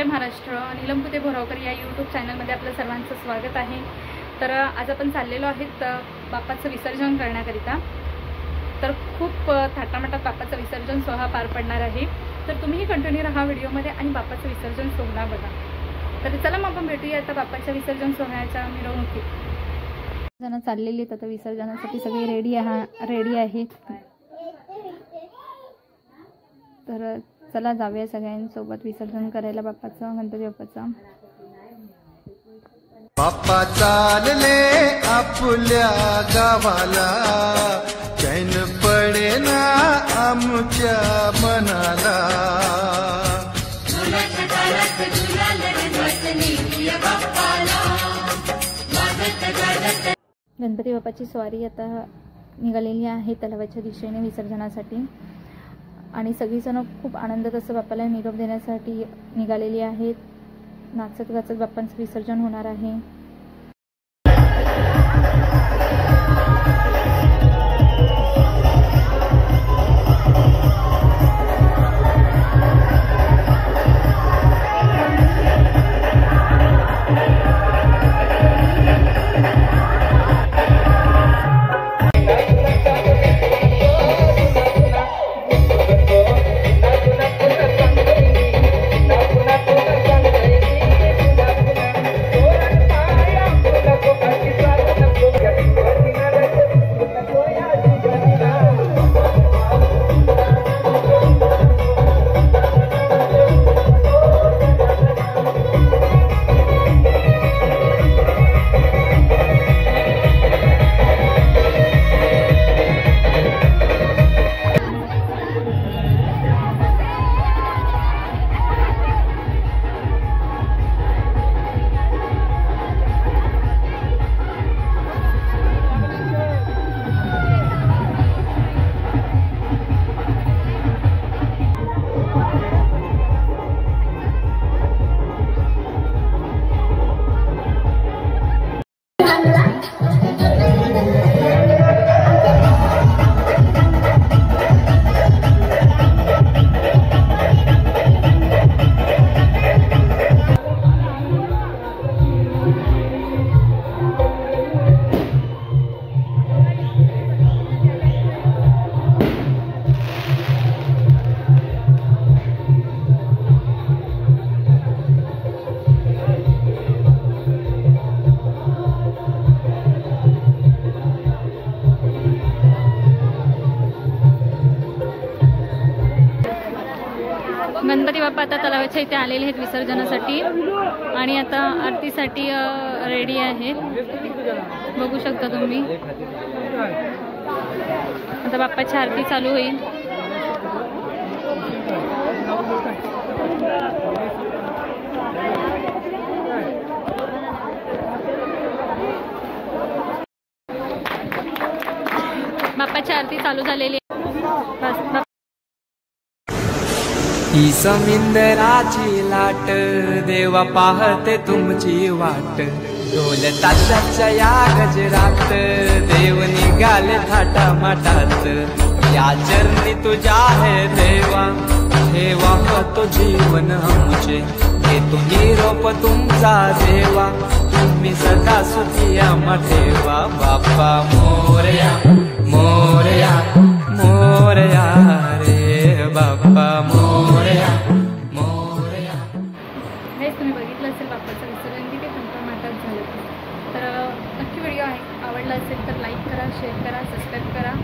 महाराष्ट्र नीलम पुते बोरावकर या यूट्यूब चॅनलमध्ये आपलं सर्वांचं स्वागत आहे। तर आज आपण चाललेलो आहोत बाप्पाचं विसर्जन करण्याकरिता। तर खूप थाटामाटात बाप्पाचं विसर्जन सोहळा पार पडणार आहे। तर तुम्हीही कंटिन्यू राहा व्हिडिओमध्ये आणि बाप्पाचं विसर्जन सोहळा बघा। तर चला मग आपण भेटूया आता बाप्पाच्या विसर्जन सोहळ्याच्या मिरवणुकीत। जण चाललेली आहेत आता विसर्जनासाठी, सगळे रेडी आहेत। तर चला जाऊया सगळ्यांसोबत विसर्जन करायला बाप्पाचं, गणपती बाप्पाचं। बाप्पा चालले आपल्या गावाला, चैन पडेना आमच्या मनाला। गणपती बाप्पाची स्वारी आता निघालेली आहे तलावाच्या दिशेने विसर्जनासाठी आणि सगळीजण खूप आनंदात असं बाप्पाला निरोप देण्यासाठी निघालेली आहेत। नाचत गाचत बाप्पांचं विसर्जन होणार आहे। गणपती बाप्पा आता तलावाच्या इथे आलेले आहेत विसर्जनासाठी आणि आता आरतीसाठी रेडी आहेत, बघू शकता तुम्ही। आता बाप्पाची आरती चालू होईल। बाप्पाची आरती चालू झालेली आहे। ही समिंदराची लाट, देवा पाहते तुमची वाट। ढोल ताशाच्या या गजरात, देव निघाले थाटामाटात। या चरणी तुझ्या है देवा, ठेवा तो जीवन आमचे। घेतो निरोप तुमचा देवा, तुम्ही सदा सुखी आम्हा ठेवा। बाप्पा मोरया मोरया मोरया रे बाप्पा मोरया मोरया। तुम्ही बघितलं असेल बाप्पाचं विसर्जन किती थाटामाटात झालं। तर नक्की व्हिडिओ आवडला असेल तर लाईक करा, शेअर करा, सबस्क्राईब करा।